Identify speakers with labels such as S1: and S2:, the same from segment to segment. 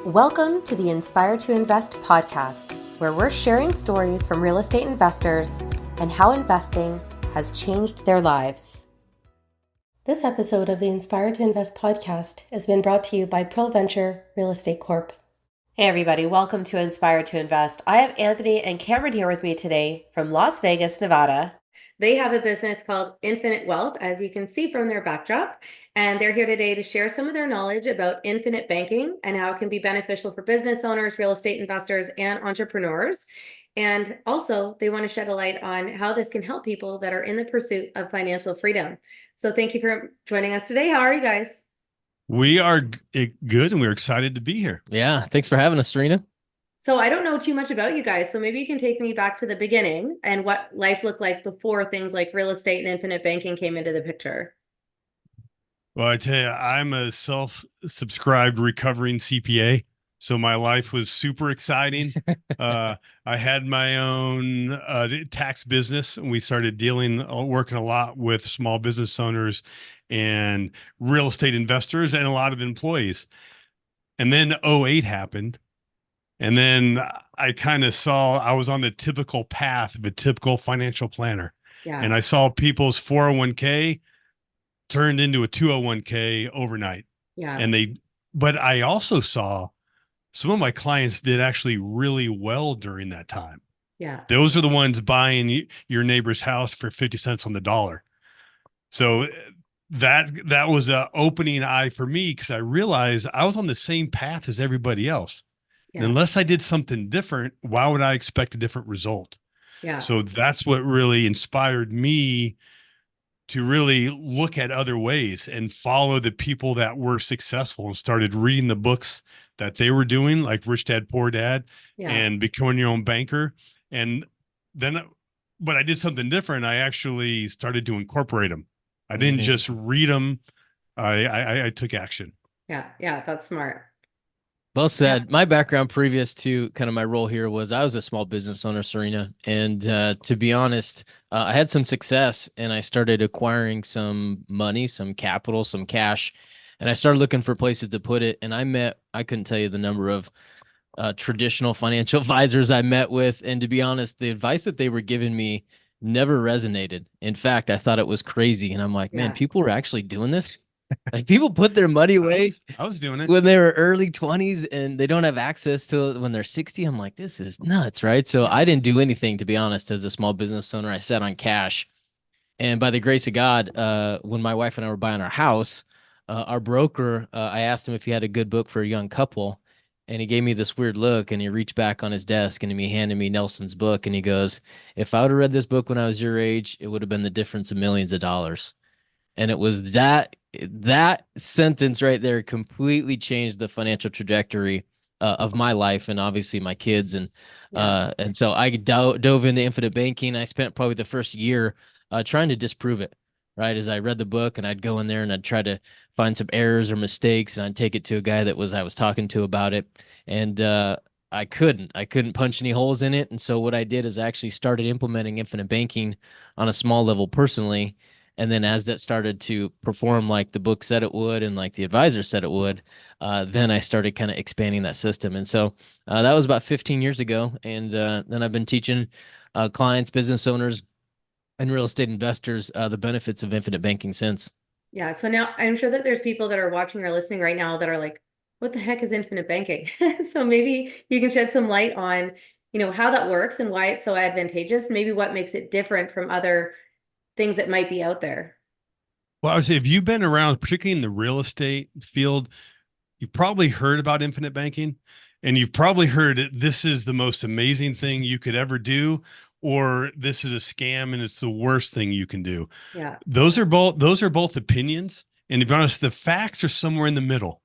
S1: Welcome to the Inspire to Invest podcast, where we're sharing stories from real estate investors and how investing has changed their lives. This episode of the Inspire to Invest podcast has been brought to you by ProVenture Real Estate Corp. Hey everybody, welcome to Inspire to Invest. I have Anthony and Cameron here with me today from Las Vegas, Nevada. They have a business called Infinite Wealth, as you can see from their backdrop. And they're here today to share some of their knowledge about infinite banking and how it can be beneficial for business owners, real estate investors, and entrepreneurs. And also, they want to shed a light on how this can help people that are in the pursuit of financial freedom. So thank you for joining us today. How are you guys?
S2: We are good, and we're excited to be here.
S3: Yeah, thanks for having us, Serena.
S1: So I don't know too much about you guys, so maybe you can take me back to the beginning and what life looked like before things like real estate and infinite banking came into the picture.
S2: Well, I tell you, I'm a self-subscribed recovering CPA, so my life was super exciting. I had my own tax business, and we started working a lot with small business owners and real estate investors and a lot of employees. And then '08 happened. And then I kind of saw I was on the typical path of a typical financial planner.
S1: Yeah.
S2: And I saw people's 401k turned into a 201k overnight.
S1: Yeah.
S2: But I also saw some of my clients did actually really well during that time.
S1: Yeah.
S2: Those are the ones buying your neighbor's house for 50 cents on the dollar. So that was an opening eye for me, because I realized I was on the same path as everybody else.
S1: Yeah.
S2: And unless I did something different, why would I expect a different result?
S1: Yeah.
S2: So that's what really inspired me to really look at other ways and follow the people that were successful, and started reading the books that they were doing, like Rich Dad, Poor Dad, and Becoming Your Own Banker. And then, but I did something different. I actually started to incorporate them. I didn't just read them. I took action.
S1: Yeah. Yeah. That's smart.
S3: Well said. My background previous to kind of my role here was I was a small business owner, Serena. And to be honest, I had some success, and I started acquiring some money, some capital, some cash, and I started looking for places to put it. And I couldn't tell you the number of traditional financial advisors I met with. And to be honest, the advice that they were giving me never resonated. In fact, I thought it was crazy. And I'm like, man, people are actually doing this. Like, people put their money away.
S2: I was doing it
S3: when they were early 20s, and they don't have access to it when they're 60. I'm like, this is nuts, right? So I didn't do anything, to be honest. As a small business owner, I sat on cash. And by the grace of God, when my wife and I were buying our house, our broker, I asked him if he had a good book for a young couple. And he gave me this weird look, and he reached back on his desk and he handed me Nelson's book. And he goes, if I would have read this book when I was your age, it would have been the difference of millions of dollars. And it was that sentence right there completely changed the financial trajectory of my life, and obviously my kids. And so I dove into infinite banking. I spent probably the first year trying to disprove it, right? As I read the book, and I'd go in there and I'd try to find some errors or mistakes, and I'd take it to a guy I was talking to about it. And I couldn't punch any holes in it. And so what I did is I actually started implementing infinite banking on a small level personally. And then as that started to perform like the book said it would, and like the advisor said it would, then I started kind of expanding that system. And so that was about 15 years ago. And then I've been teaching clients, business owners, and real estate investors the benefits of infinite banking since.
S1: Yeah. So now I'm sure that there's people that are watching or listening right now that are like, what the heck is infinite banking? So maybe you can shed some light on, how that works and why it's so advantageous, maybe what makes it different from other things that might be out there.
S2: Well, I would say if you've been around, particularly in the real estate field, you've probably heard about infinite banking, and you've probably heard this is the most amazing thing you could ever do, or this is a scam and it's the worst thing you can do.
S1: Yeah.
S2: Those are both opinions. And to be honest, the facts are somewhere in the middle,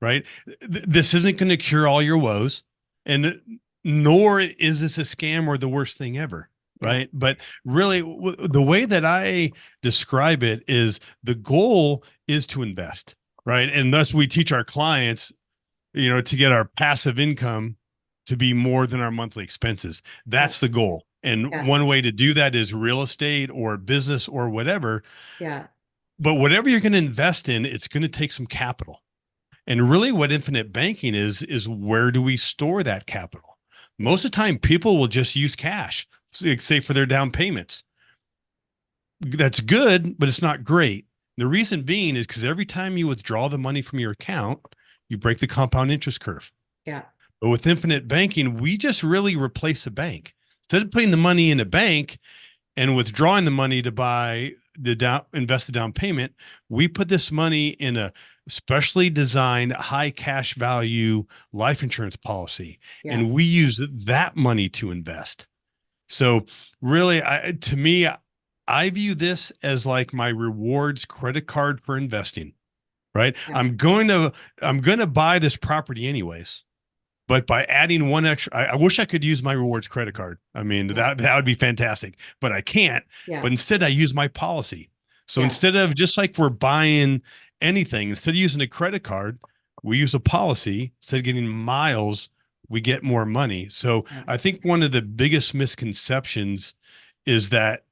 S2: right? This isn't going to cure all your woes, and nor is this a scam or the worst thing ever. Right. But really, the way that I describe it is the goal is to invest. Right. And thus we teach our clients, to get our passive income to be more than our monthly expenses. That's the goal. And one way to do that is real estate or business or whatever.
S1: Yeah.
S2: But whatever you're going to invest in, it's going to take some capital. And really what infinite banking is where do we store that capital? Most of the time, people will just use cash, say for their down payments. That's good, but it's not great. The reason being is because every time you withdraw the money from your account, you break the compound interest curve.
S1: Yeah.
S2: But with infinite banking, we just really replace a bank. Instead of putting the money in a bank and withdrawing the money to buy invest the down payment, we put this money in a specially designed high cash value life insurance policy.
S1: Yeah.
S2: And we use that money to invest. So really, to me, I view this as like my rewards credit card for investing, right?
S1: Yeah.
S2: I'm going to buy this property anyways. But by adding one extra, I wish I could use my rewards credit card. I mean, that would be fantastic, but I can't.
S1: Yeah.
S2: But instead, I use my policy. So
S1: Yeah.
S2: instead of just like we're buying anything, instead of using a credit card, we use a policy. Instead of getting miles, we get more money. So I think one of the biggest misconceptions is that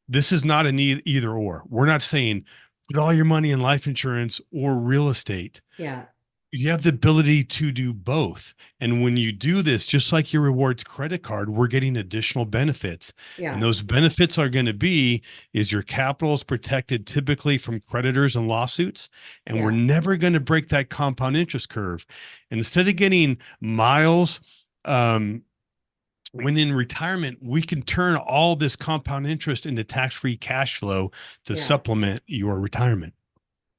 S2: this is not an either or. We're not saying put all your money in life insurance or real estate.
S1: Yeah.
S2: You have the ability to do both. And when you do this, just like your rewards credit card, we're getting additional benefits.
S1: Yeah.
S2: And those benefits are going to be is your capital is protected typically from creditors and lawsuits. And we're never going to break that compound interest curve. And instead of getting miles, when in retirement, we can turn all this compound interest into tax-free cash flow to supplement your retirement.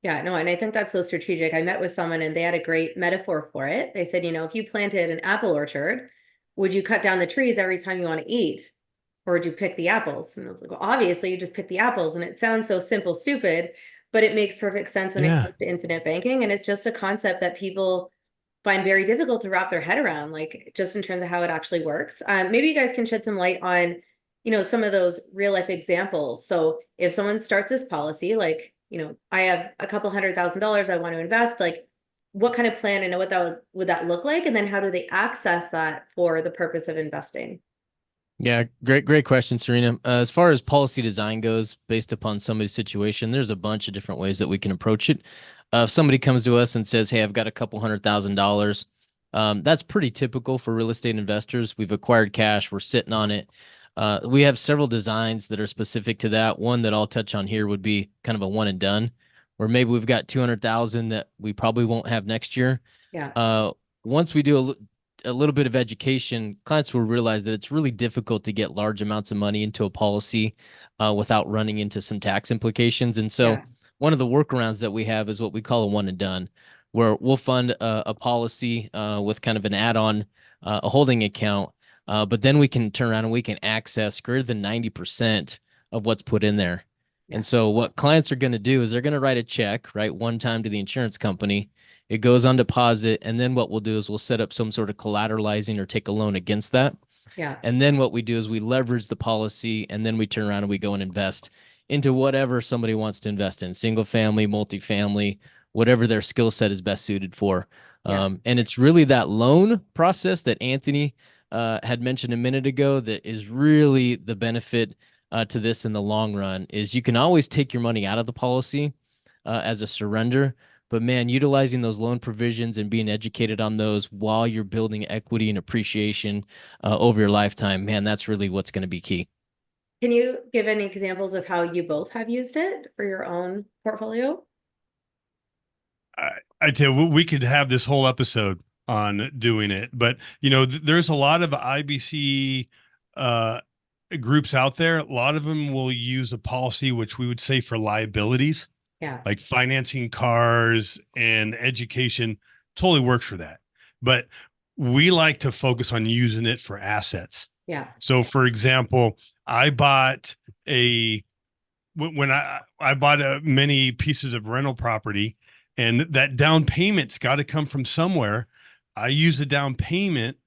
S1: Yeah, no, and I think that's so strategic. I met with someone and they had a great metaphor for it. They said, if you planted an apple orchard, would you cut down the trees every time you want to eat? Or would you pick the apples? And I was like, well, obviously you just pick the apples. And it sounds so simple, stupid, but it makes perfect sense when it comes to infinite banking. And it's just a concept that people find very difficult to wrap their head around, like just in terms of how it actually works. Maybe you guys can shed some light on, some of those real life examples. So if someone starts this policy, like, I have a couple $100,000 I want to invest, like what kind of plan and what that would that look like? And then how do they access that for the purpose of investing?
S3: Yeah, great question, Serena. As far as policy design goes, based upon somebody's situation, there's a bunch of different ways that we can approach it. If somebody comes to us and says, hey, I've got a couple $100,000, that's pretty typical for real estate investors. We've acquired cash, we're sitting on it. We have several designs that are specific to that. One that I'll touch on here would be kind of a one and done, where maybe we've got 200,000 that we probably won't have next year.
S1: Yeah.
S3: Once we do a little bit of education, clients will realize that it's really difficult to get large amounts of money into a policy without running into some tax implications. And so one of the workarounds that we have is what we call a one and done, where we'll fund a policy with kind of an add-on, a holding account. But then we can turn around and we can access greater than 90% of what's put in there. Yeah. And so what clients are going to do is they're going to write a check, right, one time to the insurance company. It goes on deposit. And then what we'll do is we'll set up some sort of collateralizing or take a loan against that.
S1: Yeah.
S3: And then what we do is we leverage the policy and then we turn around and we go and invest into whatever somebody wants to invest in, single family, multifamily, whatever their skill set is best suited for. Yeah. And it's really that loan process that Anthony had mentioned a minute ago that is really the benefit to this in the long run is you can always take your money out of the policy as a surrender, but man, utilizing those loan provisions and being educated on those while you're building equity and appreciation over your lifetime, man, that's really what's going to be key.
S1: Can you give any examples of how you both have used it for your own portfolio?
S2: I tell you, we could have this whole episode on doing it, but there's a lot of IBC groups out there. A lot of them will use a policy which we would say for liabilities, like financing cars and education. Totally works for that, but we like to focus on using it for assets. So for example, I bought when I bought many pieces of rental property, and that down payment's got to come from somewhere. I use the down payment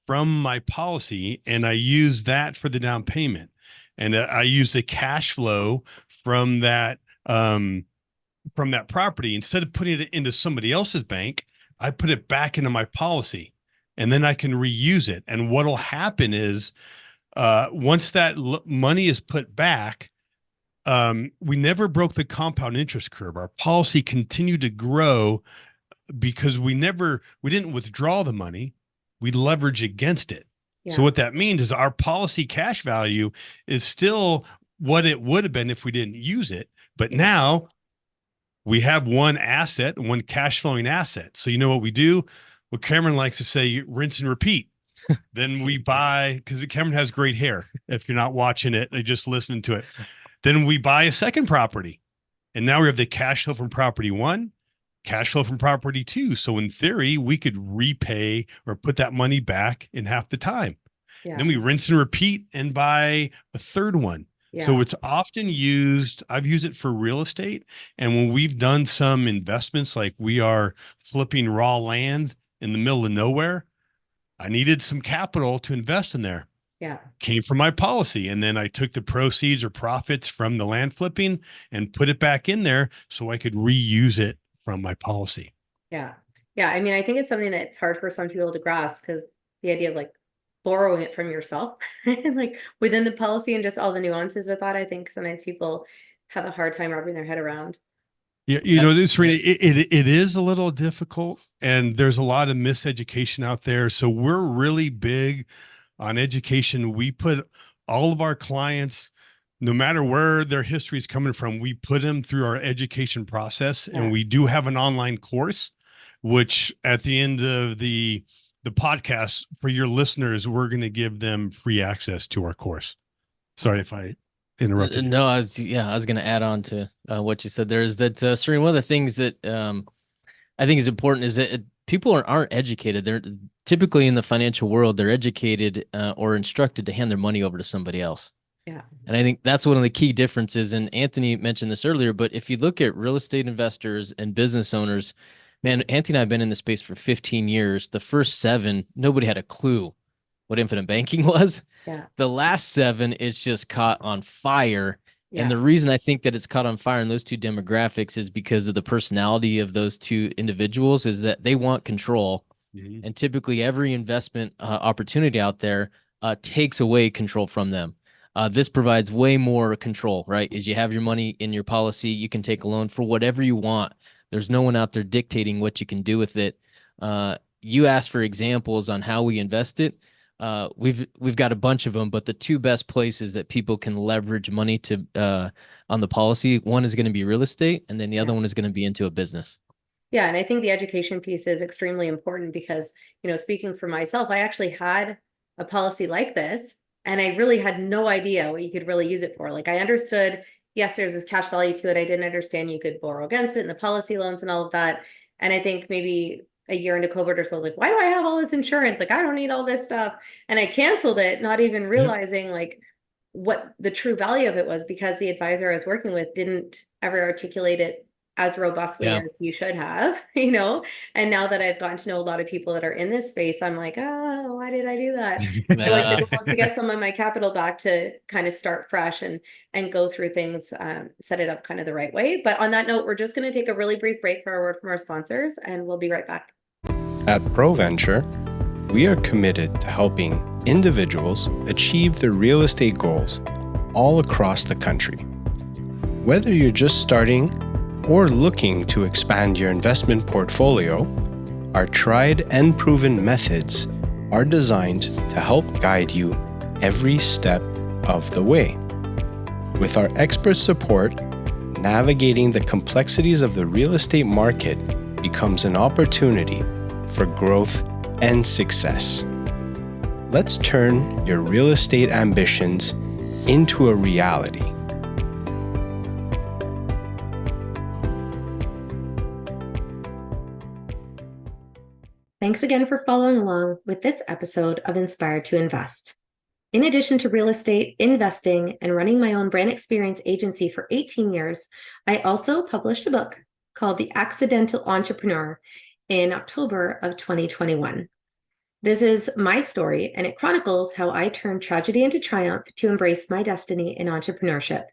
S2: from my policy and I use that for the down payment. And I use the cash flow from that property. Instead of putting it into somebody else's bank, I put it back into my policy and then I can reuse it. And what'll happen is once that money is put back, we never broke the compound interest curve. Our policy continued to grow because we didn't withdraw the money, we leverage against it.
S1: Yeah.
S2: So what that means is our policy cash value is still what it would have been if we didn't use it. But now we have one asset, one cash flowing asset. So you know what we do? What Cameron likes to say, rinse and repeat. Then we buy, because Cameron has great hair. If you're not watching it, they just listening to it. Then we buy a second property. And now we have the cash flow from property one, cash flow from property two. So in theory, we could repay or put that money back in half the time.
S1: Yeah.
S2: Then we rinse and repeat and buy a third one.
S1: Yeah.
S2: So it's often used, I've used it for real estate. And when we've done some investments, like we are flipping raw land in the middle of nowhere, I needed some capital to invest in there.
S1: Yeah.
S2: Came from my policy. And then I took the proceeds or profits from the land flipping and put it back in there so I could reuse it from my policy.
S1: Yeah. Yeah. I mean, I think it's something that's hard for some people to grasp, because the idea of like borrowing it from yourself and like within the policy and just all the nuances with that, I think sometimes people have a hard time wrapping their head around.
S2: Yeah, you know, it is a little difficult, and there's a lot of miseducation out there. So we're really big on education. We put all of our clients, no matter where their history is coming from, we put them through our education process. And we do have an online course, which at the end of the podcast for your listeners, we're going to give them free access to our course. Sorry if I interrupted.
S3: No, I was going to add on to what you said there, is that, Serene, one of the things that I think is important is that people aren't educated. They're typically in the financial world, they're educated or instructed to hand their money over to somebody else.
S1: Yeah.
S3: And I think that's one of the key differences. And Anthony mentioned this earlier, but if you look at real estate investors and business owners, man, Anthony and I have been in the space for 15 years. The first 7, nobody had a clue what infinite banking was.
S1: Yeah.
S3: The last 7, it's just caught on fire.
S1: Yeah.
S3: And the reason I think that it's caught on fire in those two demographics is because of the personality of those two individuals, is that they want control. Mm-hmm. And typically every investment opportunity out there takes away control from them. This provides way more control, right? Is you have your money in your policy, you can take a loan for whatever you want. There's no one out there dictating what you can do with it. You asked for examples on how we invest it. We've got a bunch of them, but the 2 best places that people can leverage money to on the policy, one is going to be real estate, and then the other one is going to be into a business.
S1: Yeah, and I think the education piece is extremely important because, you know, speaking for myself, I actually had a policy like this, and I really had no idea what you could really use it for. Like, I understood, yes, there's this cash value to it. I didn't understand you could borrow against it and the policy loans and all of that. And I think maybe a year into COVID or so, I was like, why do I have all this insurance? Like, I don't need all this stuff. And I canceled it, not even realizing like what the true value of it was, because the advisor I was working with didn't ever articulate it as robustly as you should have, you know? And now that I've gotten to know a lot of people that are in this space, I'm like, oh, why did I do that? So like the goal is to get some of my capital back to kind of start fresh and go through things, set it up kind of the right way. But on that note, we're just going to take a really brief break for a word from our sponsors, and we'll be right back.
S4: At ProVenture, we are committed to helping individuals achieve their real estate goals all across the country. Whether you're just starting or looking to expand your investment portfolio, our tried and proven methods are designed to help guide you every step of the way. With our expert support, navigating the complexities of the real estate market becomes an opportunity for growth and success. Let's turn your real estate ambitions into a reality.
S1: Thanks again for following along with this episode of Inspired to Invest. In addition to real estate, investing, and running my own brand experience agency for 18 years, I also published a book called The Accidental Entrepreneur in October of 2021. This is my story, and it chronicles how I turned tragedy into triumph to embrace my destiny in entrepreneurship.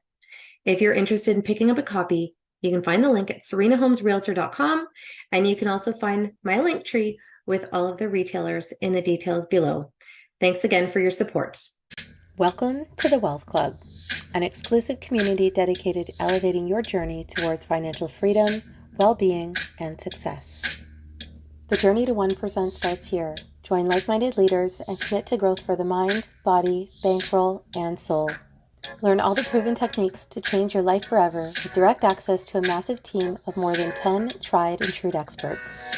S1: If you're interested in picking up a copy, you can find the link at serenahomesrealtor.com, and you can also find my link tree with all of the retailers in the details below. Thanks again for your support.
S5: Welcome to the Wealth Club, an exclusive community dedicated to elevating your journey towards financial freedom, well-being, and success. The journey to 1% starts here. Join like-minded leaders and commit to growth for the mind, body, bankroll, and soul. Learn all the proven techniques to change your life forever with direct access to a massive team of more than 10 tried and true experts.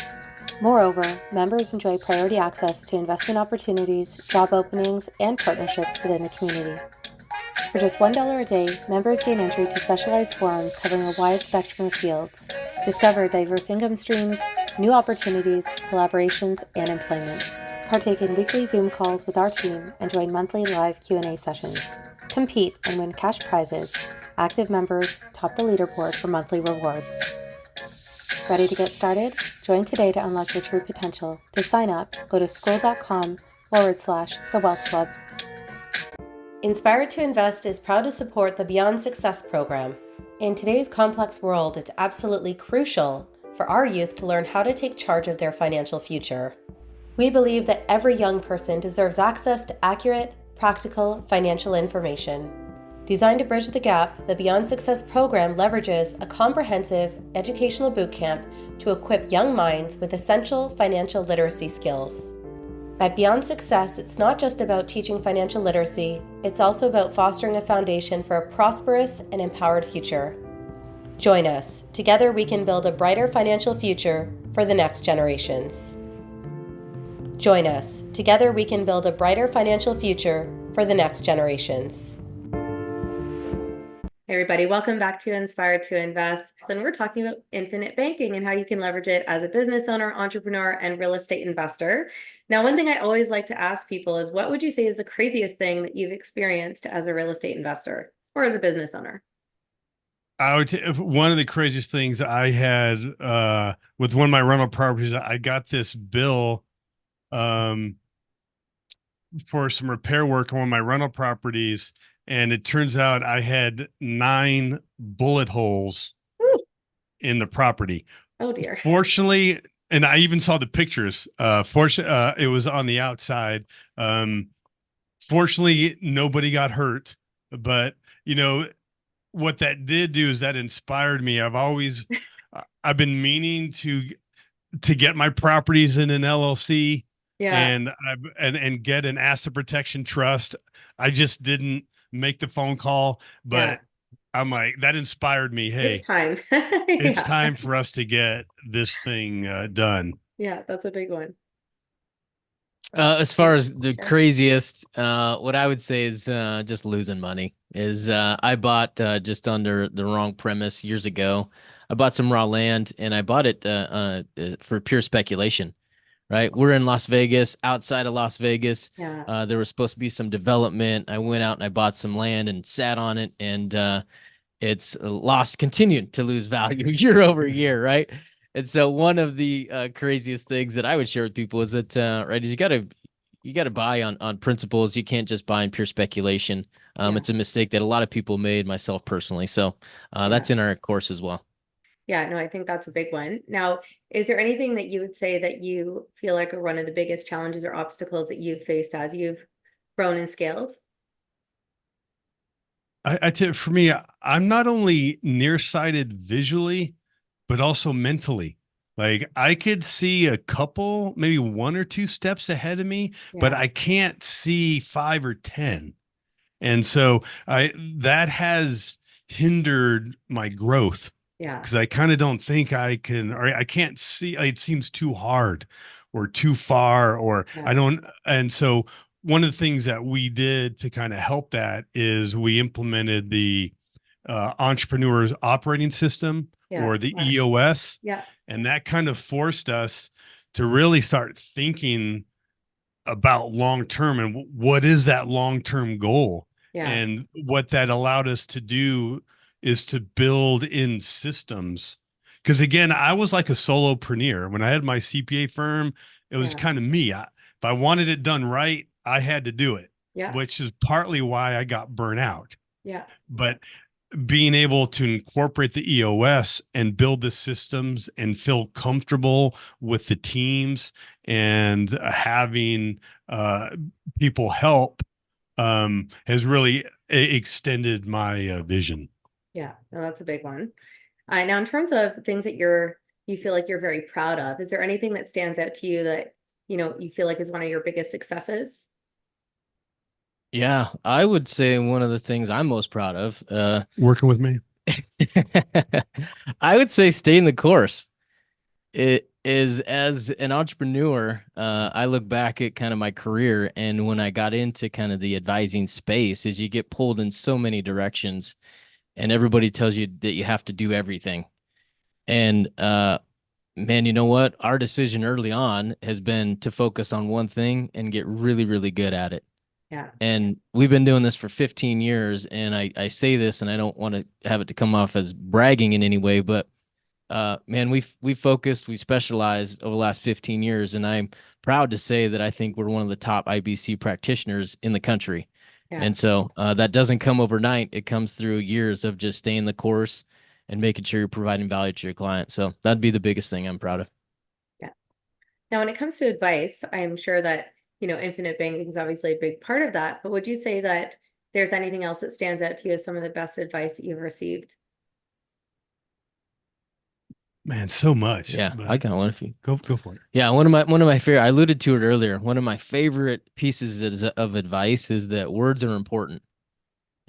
S5: Moreover, members enjoy priority access to investment opportunities, job openings, and partnerships within the community. For just $1 a day, members gain entry to specialized forums covering a wide spectrum of fields. Discover diverse income streams, new opportunities, collaborations, and employment. Partake in weekly Zoom calls with our team and join monthly live Q&A sessions. Compete and win cash prizes. Active members top the leaderboard for monthly rewards. Ready to get started? Join today to unlock your true potential. To sign up, go to school.com/The Wealth Club.
S1: Inspired to Invest is proud to support the Beyond Success program. In today's complex world, it's absolutely crucial for our youth to learn how to take charge of their financial future. We believe that every young person deserves access to accurate, practical financial information. Designed to bridge the gap, the Beyond Success program leverages a comprehensive educational bootcamp to equip young minds with essential financial literacy skills. At Beyond Success, it's not just about teaching financial literacy, it's also about fostering a foundation for a prosperous and empowered future. Join us. Together we can build a brighter financial future for the next generations. Join us. Together we can build a brighter financial future for the next generations. Hey everybody, welcome back to Inspired to Invest. And we're talking about infinite banking and how you can leverage it as a business owner, entrepreneur, and real estate investor. Now, one thing I always like to ask people is, what would you say is the craziest thing that you've experienced as a real estate investor or as a business owner?
S2: One of the craziest things I had with one of my rental properties, I got this bill for some repair work on one of my rental properties. And it turns out I had 9 bullet holes in the property.
S1: Oh dear.
S2: Fortunately, and I even saw the pictures. It was on the outside. Fortunately, nobody got hurt. But you know what that did do is that inspired me. I've been meaning to get my properties in an LLC.
S1: Yeah.
S2: And get an asset protection trust. I just didn't make the phone call, but I'm like, that inspired me. Hey,
S1: it's time.
S2: It's time for us to get this thing done.
S1: Yeah, that's a big one.
S3: As far as the craziest, what I would say is just losing money. I bought just under the wrong premise years ago. I bought some raw land and I bought it for pure speculation. Right. We're in Las Vegas, outside of Las Vegas.
S1: Yeah.
S3: There was supposed to be some development. I went out and I bought some land and sat on it, and it's continued to lose value year over year. Right. And so one of the craziest things that I would share with people is that, is you got to buy on principles. You can't just buy in pure speculation. It's a mistake that a lot of people made, myself personally. So that's in our course as well.
S1: Yeah, no, I think that's a big one. Now, is there anything that you would say that you feel like are one of the biggest challenges or obstacles that you've faced as you've grown and scaled?
S2: For me, I'm not only nearsighted visually, but also mentally. Like I could see a couple, maybe 1 or 2 steps ahead of me, but I can't see 5 or 10. And so that has hindered my growth.
S1: Yeah.
S2: Because I kind of don't think I can, or I can't see, it seems too hard or too far, or I don't. And so one of the things that we did to kind of help that is we implemented the entrepreneurs operating system or the EOS.
S1: Yeah.
S2: And that kind of forced us to really start thinking about long-term and what is that long-term goal.
S1: Yeah.
S2: And what that allowed us to do is to build in systems. Because again, I was like a solopreneur. When I had my CPA firm, it was kind of me. If I wanted it done right, I had to do it, which is partly why I got burnt out.
S1: Yeah.
S2: But being able to incorporate the EOS and build the systems and feel comfortable with the teams and having people help has really extended my vision.
S1: Yeah, no, that's a big one. Now, in terms of things that you're
S5: you feel like you're very proud of? Is there anything that stands out to you that, you feel like is one of your biggest successes?
S3: Yeah, I would say one of the things I'm most proud of,
S2: Working with me.
S3: I would say staying the course. It is, as an entrepreneur, I look back at kind of my career, and when I got into kind of the advising space, is you get pulled in so many directions, and everybody tells you that you have to do everything. And man, you know what? Our decision early on has been to focus on one thing and get really, really good at it.
S5: Yeah.
S3: And we've been doing this for 15 years. And I say this, and I don't want to have it to come off as bragging in any way, but man, we've focused, we specialized over the last 15 years. And I'm proud to say that I think we're one of the top IBC practitioners in the country.
S5: Yeah.
S3: And so that doesn't come overnight. It comes through years of just staying the course and making sure you're providing value to your client. So that'd be the biggest thing I'm proud of.
S5: Yeah. Now, when it comes to advice, I'm sure that, infinite banking is obviously a big part of that, but would you say that there's anything else that stands out to you as some of the best advice that you've received?
S2: Man, so much.
S3: Yeah, I kind of want to
S2: go for it.
S3: Yeah, one of my favorite, I alluded to it earlier. One of my favorite pieces of advice is that words are important.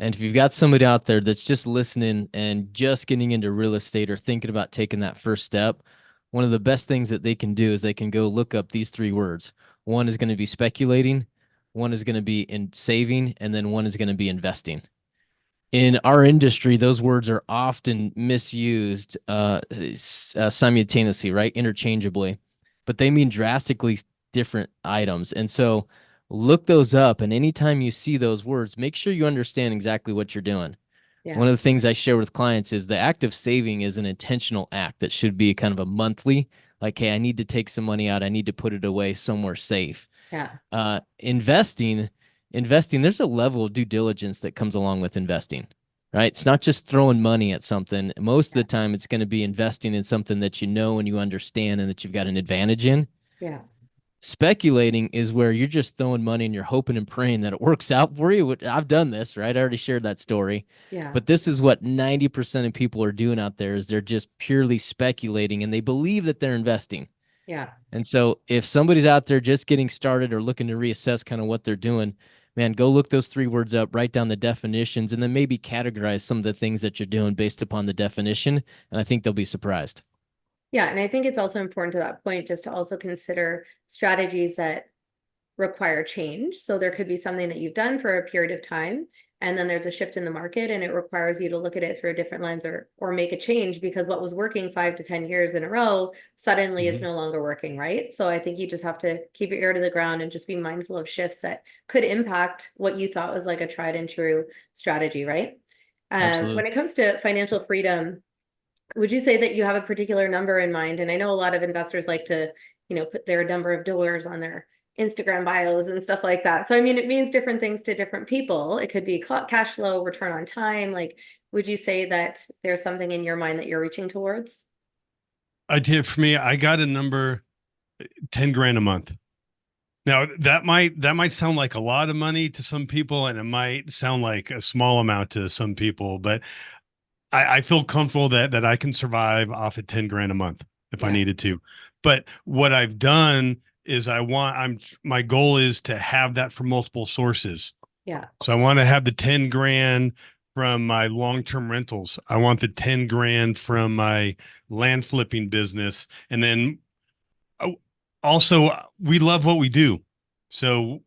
S3: And if you've got somebody out there that's just listening and just getting into real estate or thinking about taking that first step, one of the best things that they can do is they can go look up these three words. One is going to be speculating, one is going to be in saving, and then one is going to be investing. In our industry, those words are often misused simultaneously, right? Interchangeably, but they mean drastically different items. And so look those up. And anytime you see those words, make sure you understand exactly what you're doing.
S5: Yeah.
S3: One of the things I share with clients is the act of saving is an intentional act that should be kind of a monthly, like, hey, I need to take some money out. I need to put it away somewhere safe.
S5: Yeah.
S3: Investing, there's a level of due diligence that comes along with investing, right? It's not just throwing money at something. Most of the time it's going to be investing in something that you know and you understand and that you've got an advantage in.
S5: Yeah.
S3: Speculating is where you're just throwing money and you're hoping and praying that it works out for you. I've done this, right? I already shared that story.
S5: Yeah.
S3: But this is what 90% of people are doing out there is they're just purely speculating and they believe that they're investing.
S5: Yeah.
S3: And so if somebody's out there just getting started or looking to reassess kind of what they're doing, man, go look those three words up, write down the definitions, and then maybe categorize some of the things that you're doing based upon the definition. And I think they'll be surprised.
S5: Yeah. And I think it's also important to that point just to also consider strategies that require change. So there could be something that you've done for a period of time, and then there's a shift in the market and it requires you to look at it through a different lens or make a change because what was working 5 to 10 years in a row, suddenly it's no longer working, right? So I think you just have to keep your ear to the ground and just be mindful of shifts that could impact what you thought was like a tried and true strategy, right? When it comes to financial freedom, would you say that you have a particular number in mind? And I know a lot of investors like to, put their number of dollars on their Instagram bios and stuff like that. So, I mean, it means different things to different people. It could be cash flow, return on time. Like, would you say that there's something in your mind that you're reaching towards?
S2: I did. For me, I got a number, 10 grand a month. Now that might sound like a lot of money to some people, and it might sound like a small amount to some people, but I feel comfortable that I can survive off at 10 grand a month if I needed to. But what I've done is my goal is to have that from multiple sources.
S5: Yeah.
S2: So I want to have the 10 grand from my long-term rentals. I want the 10 grand from my land flipping business. And then also we love what we do. So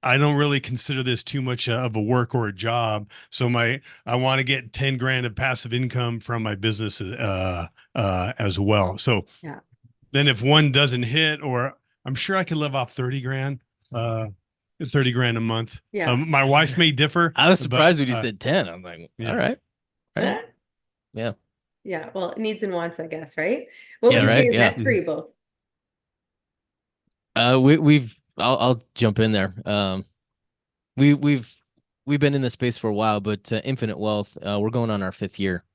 S2: I don't really consider this too much of a work or a job. So I want to get 10 grand of passive income from my business as well. So then if one doesn't hit, or I'm sure I could live off 30 grand, 30 grand a month.
S5: Yeah.
S2: My wife may differ.
S3: I was surprised when you said 10. I'm like, all right. Yeah.
S5: Yeah. Well, needs and wants, I guess, right? What would you say is next for you both?
S3: I'll jump in there. We've been in this space for a while, but Infinite Wealth, we're going on our 5th year.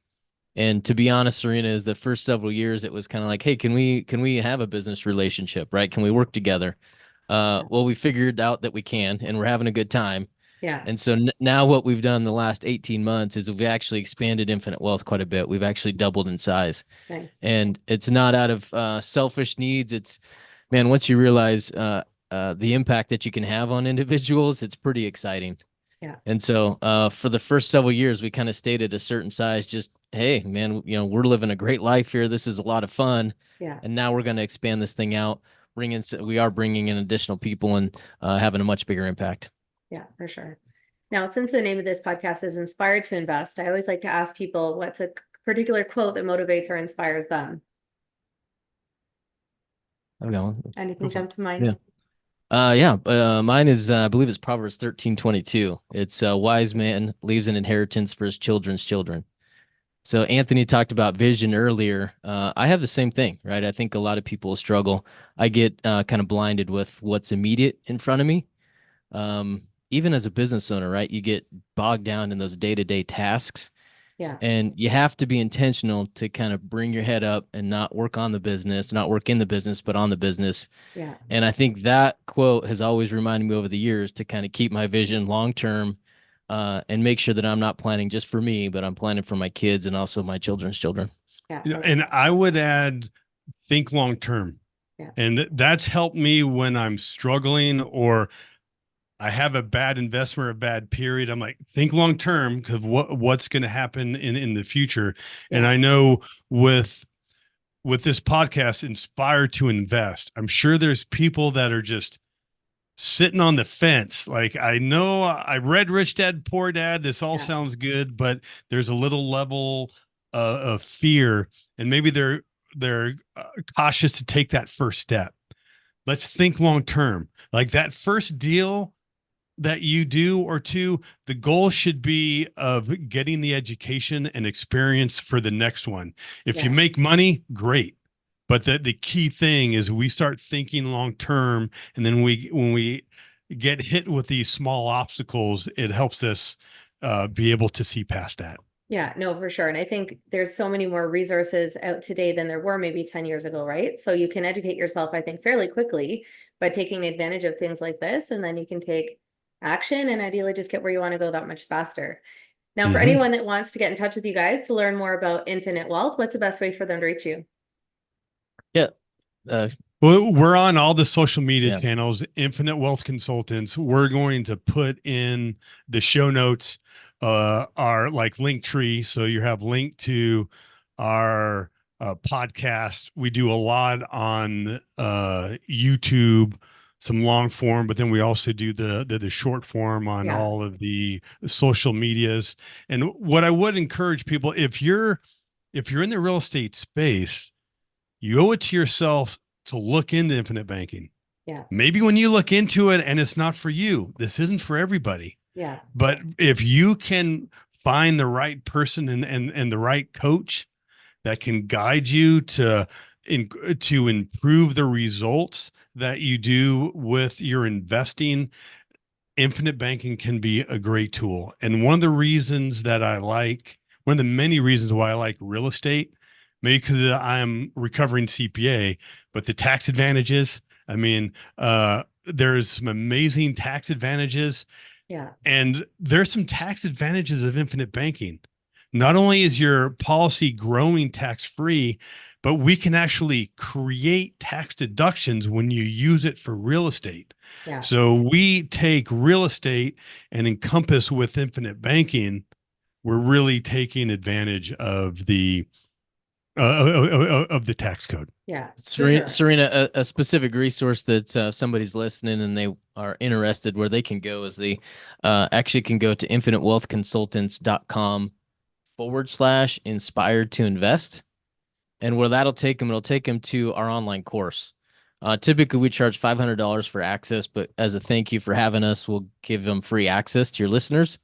S3: And to be honest, Serena, is the first several years, it was kind of like, hey, can we have a business relationship, right? Can we work together? Well, we figured out that we can, and we're having a good time.
S5: Yeah.
S3: And so now what we've done the last 18 months is we've actually expanded Infinite Wealth quite a bit. We've actually doubled in size.
S5: Nice.
S3: And it's not out of selfish needs. It's, man, once you realize the impact that you can have on individuals, it's pretty exciting.
S5: Yeah.
S3: And so for the first several years, we kind of stayed at a certain size, just, hey, man, we're living a great life here. This is a lot of fun.
S5: Yeah.
S3: And now we're going to expand this thing out, we are bringing in additional people and having a much bigger impact.
S5: Yeah, for sure. Now, since the name of this podcast is Inspired to Invest, I always like to ask people what's a particular quote that motivates or inspires them.
S3: I've got one.
S5: Anything jump to mind?
S3: Mine is, I believe it's Proverbs 13:22. It's a wise man leaves an inheritance for his children's children. So Anthony talked about vision earlier. I have the same thing, right? I think a lot of people struggle. I get kind of blinded with what's immediate in front of me. Even as a business owner, right? You get bogged down in those day-to-day tasks.
S5: Yeah.
S3: And you have to be intentional to kind of bring your head up and not work in the business, but on the business.
S5: Yeah.
S3: And I think that quote has always reminded me over the years to kind of keep my vision long-term and make sure that I'm not planning just for me, but I'm planning for my kids and also my children's children.
S5: Yeah.
S2: And I would add, think long-term.
S5: Yeah.
S2: And that's helped me when I'm struggling or I have a bad investment or a bad period. I'm like, think long term, because what's going to happen in the future.
S5: Yeah.
S2: And I know with this podcast, Inspired to Invest, I'm sure there's people that are just sitting on the fence. Like, I know I read Rich Dad, Poor Dad. This all sounds good, but there's a little level of fear, and maybe they're cautious to take that first step. Let's think long term. Like that first deal that you do or two, the goal should be of getting the education and experience for the next one. If you make money, great. But the key thing is we start thinking long term, and then when we get hit with these small obstacles, it helps us be able to see past that.
S5: Yeah, no, for sure. And I think there's so many more resources out today than there were maybe 10 years ago, right? So you can educate yourself, I think, fairly quickly by taking advantage of things like this, and then you can take action and ideally just get where you want to go that much faster. Now, for anyone that wants to get in touch with you guys to learn more about Infinite Wealth, what's the best way for them to reach you?
S3: Yeah.
S2: Well, we're on all the social media channels, Infinite Wealth Consultants. We're going to put in the show notes, our like link tree. So you have link to our podcast. We do a lot on YouTube, some long form, but then we also do the short form on all of the social medias. And what I would encourage people, if you're in the real estate space, you owe it to yourself to look into infinite banking.
S5: Yeah.
S2: Maybe when you look into it and it's not for you, this isn't for everybody.
S5: Yeah.
S2: But if you can find the right person and the right coach that can guide you to improve the results that you do with your investing, infinite banking can be a great tool. And one of the many reasons why I like real estate, maybe because I'm recovering CPA, but the tax advantages, I mean, there's some amazing tax advantages.
S5: Yeah.
S2: And there's some tax advantages of infinite banking. Not only is your policy growing tax-free, but we can actually create tax deductions when you use it for real estate.
S5: Yeah.
S2: So we take real estate and encompass with infinite banking. We're really taking advantage of the tax code.
S5: Yeah.
S3: Serena, a specific resource that somebody's listening and they are interested where they can go is they actually can go to infinitewealthconsultants.com/inspired to invest. And where that'll take them, it'll take them to our online course. Typically, we charge $500 for access, but as a thank you for having us, we'll give them free access to your listeners.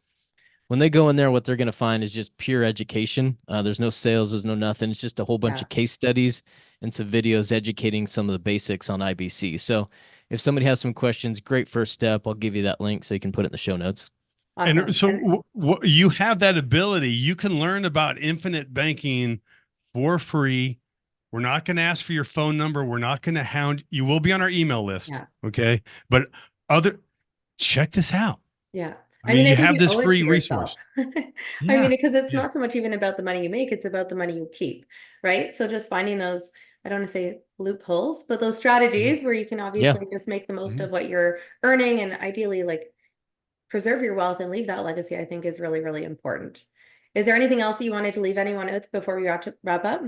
S3: When they go in there, what they're going to find is just pure education. There's no sales, there's no nothing. It's just a whole bunch of case studies and some videos educating some of the basics on IBC. So if somebody has some questions, great first step. I'll give you that link so you can put it in the show notes.
S5: Awesome.
S2: And so you have that ability. You can learn about infinite banking for free. We're not going to ask for your phone number. We're not going to hound. You will be on our email list.
S5: Yeah.
S2: Okay. But check this out.
S5: Yeah.
S2: I mean,
S5: I
S2: you
S5: think
S2: have
S5: you
S2: this
S5: owe it
S2: free
S5: to yourself.
S2: resource.
S5: I mean,
S2: Yeah.
S5: because it's
S2: Yeah.
S5: not so much even about the money you make, it's about the money you keep, right? So just finding those, I don't want to say loopholes, but those strategies where you can
S3: Yeah.
S5: obviously just make the most
S2: Mhm.
S5: of what you're earning and ideally like preserve your wealth and leave that legacy, I think is really, really important. Is there anything else you wanted to leave anyone with before we wrap up?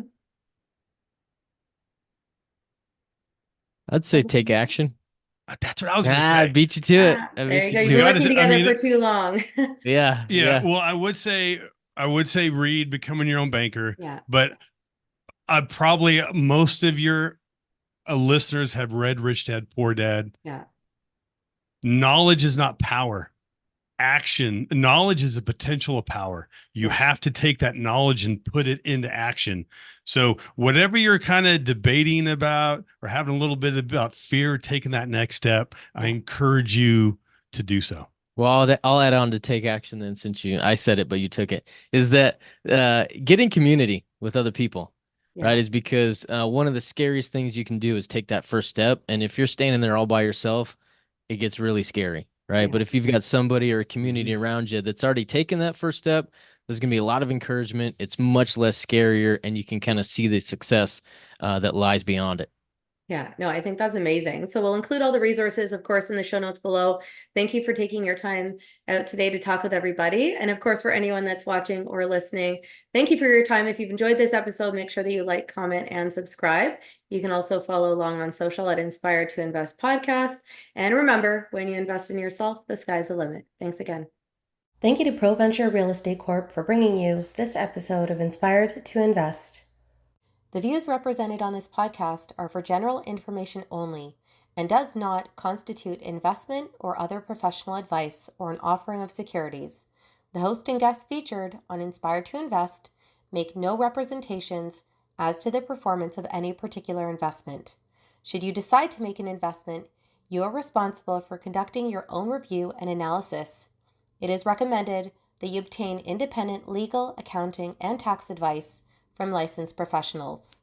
S3: I'd say take action.
S2: That's what I was going to
S3: I
S2: say.
S3: beat you to it. I
S5: There
S3: beat
S5: you
S3: you
S5: go. You've
S2: We
S3: to
S5: been
S3: it.
S2: got
S5: working
S2: to, I
S5: together for
S2: mean,
S5: too long.
S3: Yeah.
S2: yeah,
S3: Yeah.
S2: well, I would say read Becoming Your Own Banker,
S5: Yeah.
S2: but I probably most of your listeners have read Rich Dad Poor Dad.
S5: Yeah.
S2: Knowledge is not power. Knowledge is a potential of power. You
S5: Yeah.
S2: have to take that knowledge and put it into action. So whatever you're kind of debating about or having a little bit about fear, taking that next step, I encourage you to do so.
S3: Well, I'll add on to take action then, since I said it, but you took it, is that get in community with other people, right? Is because one of the scariest things you can do is take that first step. And if you're standing there all by yourself, it gets really scary, right?
S5: Yeah.
S3: But if you've got somebody or a community around you that's already taken that first step, there's going to be a lot of encouragement. It's much less scarier, and you can kind of see the success that lies beyond it.
S5: Yeah, no, I think that's amazing. So we'll include all the resources, of course, in the show notes below. Thank you for taking your time out today to talk with everybody. And of course, for anyone that's watching or listening, thank you for your time. If you've enjoyed this episode, make sure that you like, comment, and subscribe. You can also follow along on social at Inspired to Invest Podcast. And remember, when you invest in yourself, the sky's the limit. Thanks again. Thank you to ProVenture Real Estate Corp for bringing you this episode of Inspired to Invest. The views represented on this podcast are for general information only and does not constitute investment or other professional advice or an offering of securities. The host and guests featured on Inspired to Invest make no representations as to the performance of any particular investment. Should you decide to make an investment, you are responsible for conducting your own review and analysis. It is recommended that you obtain independent legal, accounting, and tax advice from licensed professionals.